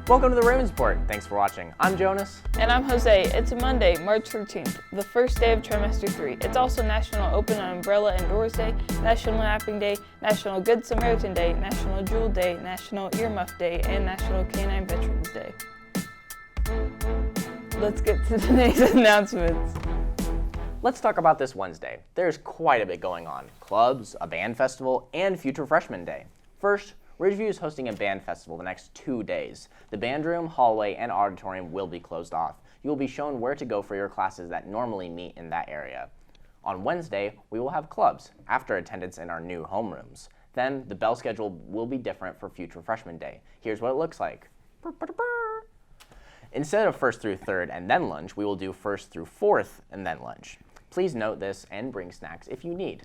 Welcome to the Ravens Report. Thanks for watching. I'm Jonas. And I'm Jose. It's a Monday, March 13th, the first day of trimester 3. It's also National Open Umbrella Indoors Day, National Napping Day, National Good Samaritan Day, National Jewel Day, National Earmuff Day, and National Canine Veterans Day. Let's get to today's announcements. Let's talk about this Wednesday. There's quite a bit going on. Clubs, a band festival, and Future Freshman Day. First, Ridgeview is hosting a band festival the next 2 days. The band room, hallway, and auditorium will be closed off. You will be shown where to go for your classes that normally meet in that area. On Wednesday, we will have clubs after attendance in our new homerooms. Then, the bell schedule will be different for Future Freshman Day. Here's what it looks like. Instead of 1st through 3rd and then lunch, we will do 1st through 4th and then lunch. Please note this and bring snacks if you need.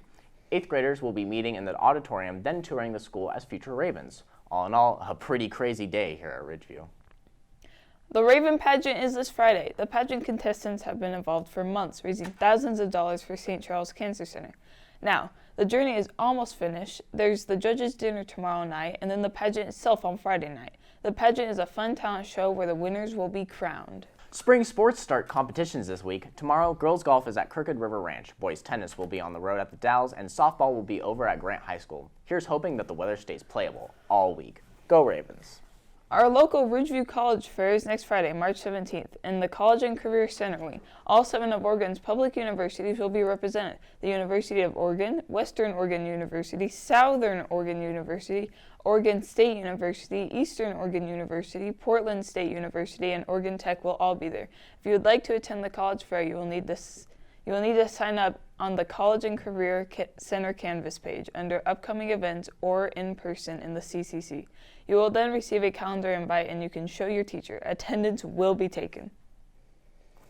8th graders will be meeting in the auditorium, then touring the school as future Ravens. All in all, a pretty crazy day here at Ridgeview. The Raven pageant is this Friday. The pageant contestants have been involved for months, raising thousands of dollars for St. Charles Cancer Center. Now, the journey is almost finished. There's the judges' dinner tomorrow night, and then the pageant itself on Friday night. The pageant is a fun talent show where the winners will be crowned. Spring sports start competitions this week. Tomorrow, girls golf is at Crooked River Ranch, boys tennis will be on the road at the Dalles, and softball will be over at Grant High School. Here's hoping that the weather stays playable all week. Go Ravens! Our local Ridgeview College Fair is next Friday, March 17th, in the College and Career Center wing. All 7 of Oregon's public universities will be represented. The University of Oregon, Western Oregon University, Southern Oregon University, Oregon State University, Eastern Oregon University, Portland State University, and Oregon Tech will all be there. If you would like to attend the college fair, you will need to sign up on the College and Career Center Canvas page under upcoming events or in person in the CCC. You will then receive a calendar invite and you can show your teacher. Attendance will be taken.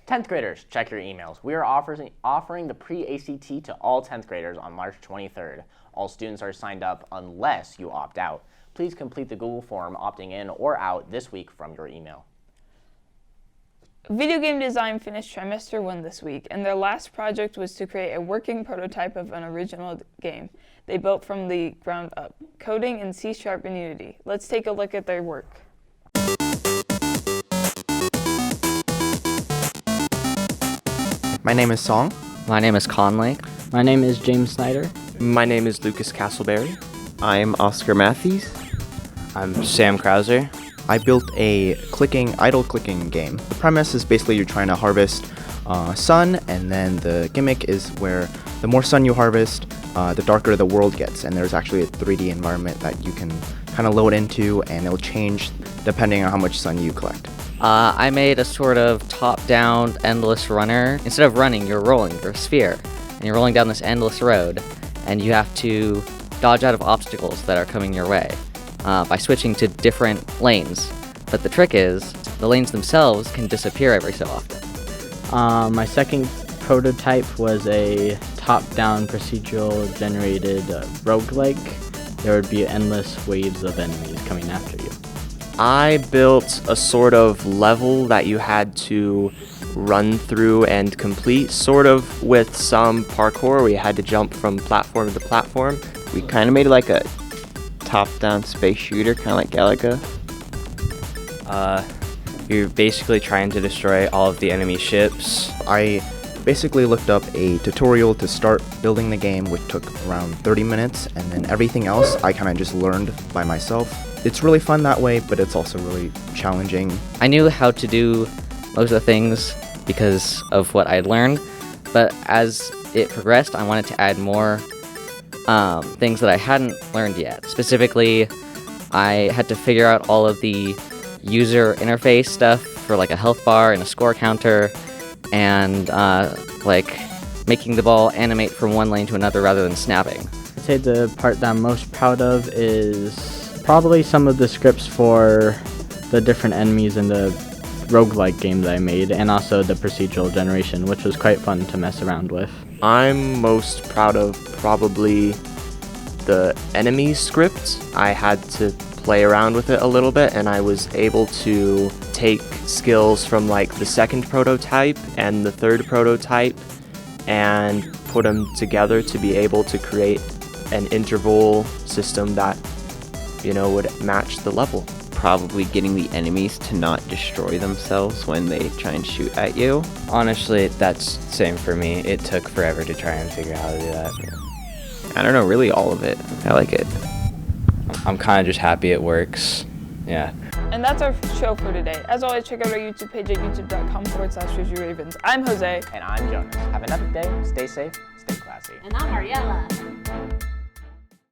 10th graders, check your emails. We are offering the pre-ACT to all 10th graders on March 23rd. All students are signed up unless you opt out. Please complete the Google form opting in or out this week from your email. Video game design finished trimester 1 this week, and their last project was to create a working prototype of an original game they built from the ground up, coding in C# and Unity. Let's take a look at their work. My name is Song. My name is Conley. My name is James Snyder. My name is Lucas Castleberry. I'm Oscar Matthews. I'm Sam Krauser. I built a idle clicking game. The premise is basically you're trying to harvest sun, and then the gimmick is where the more sun you harvest, the darker the world gets, and there's actually a 3D environment that you can kind of load into, and it'll change depending on how much sun you collect. I made a sort of top-down endless runner. Instead of running, you're rolling. You're a sphere, and you're rolling down this endless road, and you have to dodge out of obstacles that are coming your way by switching to different lanes. But the trick is, the lanes themselves can disappear every so often. My second prototype was a top-down procedural generated roguelike. There would be endless waves of enemies coming after you. I built a sort of level that you had to run through and complete, sort of with some parkour where you had to jump from platform to platform. We kind of made it like a top-down space shooter, kind of like Galaga. You're basically trying to destroy all of the enemy ships. I basically looked up a tutorial to start building the game, which took around 30 minutes, and then everything else I kind of just learned by myself. It's really fun that way, but it's also really challenging. I knew how to do most of the things because of what I'd learned, but as it progressed, I wanted to add more things that I hadn't learned yet. Specifically, I had to figure out all of the user interface stuff for like a health bar and a score counter, and like making the ball animate from one lane to another rather than snapping. I'd say the part that I'm most proud of is probably some of the scripts for the different enemies in the roguelike game that I made, and also the procedural generation, which was quite fun to mess around with. I'm most proud of probably the enemy script. I had to play around with it a little bit, and I was able to take skills from like the second prototype and the third prototype and put them together to be able to create an interval system that, would match the level. probably getting the enemies to not destroy themselves when they try and shoot at you. Honestly, that's same for me. It took forever to try and figure out how to do that. I don't know, really all of it. I like it. I'm kind of just happy it works. Yeah. And that's our show for today. As always, check out our YouTube page at youtube.com/Raveens. I'm Jose. And I'm Jonas. Have an epic day, stay safe, stay classy. And I'm Ariella.